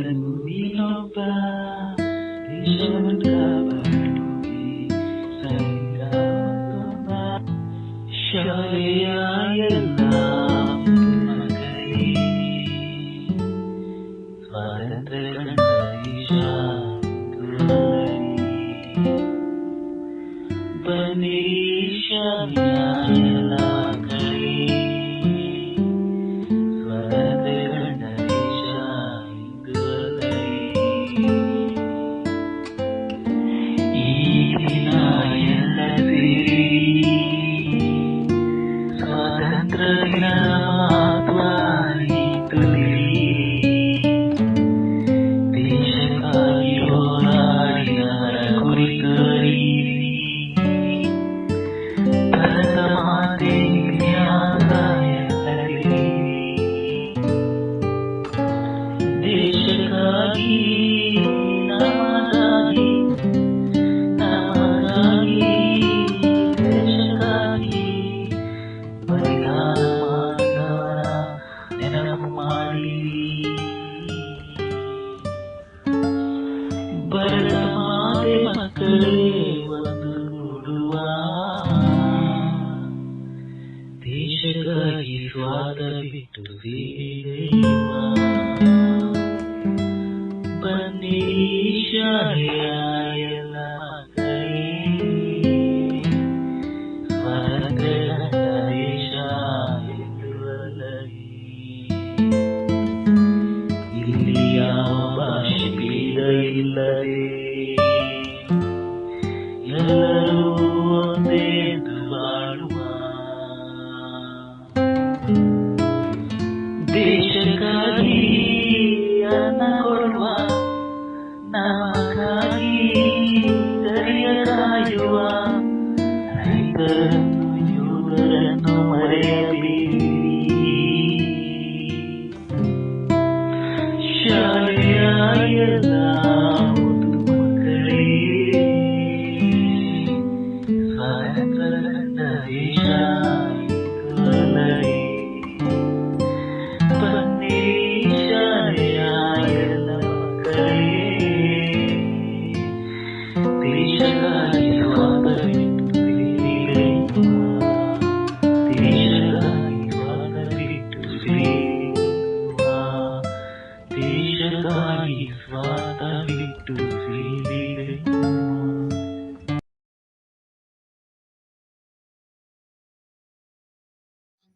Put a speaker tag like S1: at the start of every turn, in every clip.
S1: ನೀನೊಬ್ಬ ದೇಶವನ್ನು ಕಾಪಾಡುವೆ ಸಂಗಾಮ ಶಾಲೆಯ ಎಲ್ಲ ಮಕ್ಕಳೇ ಸ್ವಾತಂತ್ರ್ಯ ಕಂಡ ದೇಶ ಬನ್ನಿ ಶಾಲೆಯ ಎಲ್ಲ ಮಕ್ಕಳೇ ಮಕ್ಕಳೇ ಒಂದು ನೋಡುವ ದೇಶಕ್ಕಾಗಿ ಸ್ವಾದ ಬಿಟ್ಟು ಸೇರುವ ಬನ್ನಿ ಶಾಲೆಯ ಎಲ್ಲ ಮಕ್ಕಳೇ ಸ್ವಾತಂತ್ರ್ಯ ದೇಶ ಎಂದುವಲ್ಲವೇ ಇಲ್ಲಿ ಯಾವ ಭಾಷೆ ಭೇದ ಇಲ್ಲದೆ ಎಲ್ಲರೂ ಒಂದೆಂದು ಬಾಳುವ ದೇಶಕ್ಕಾಗಿ ಅನ್ನ ಕೊಡುವ ನಮಗಾಗಿ ದರಿಯ ಕಾಯುವ ರೈತರನ್ನು ಯುವಕರನ್ನು ಮರೆಯಬೇಡಿ ಶಾಲೆಯ ಎಲ್ಲ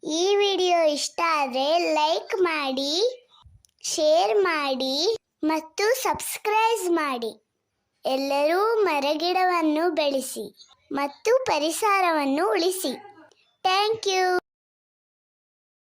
S2: ಈ ವಿಡಿಯೋ ಇಷ್ಟ ಆದರೆ ಲೈಕ್ ಮಾಡಿ, ಶೇರ್ ಮಾಡಿ ಮತ್ತು ಸಬ್ಸ್ಕ್ರೈಬ್ ಮಾಡಿ. ಎಲ್ಲರೂ ಮರಗಿಡವನ್ನು ಬೆಳೆಸಿ ಮತ್ತು ಪರಿಸರವನ್ನು ಉಳಿಸಿ. Thank you.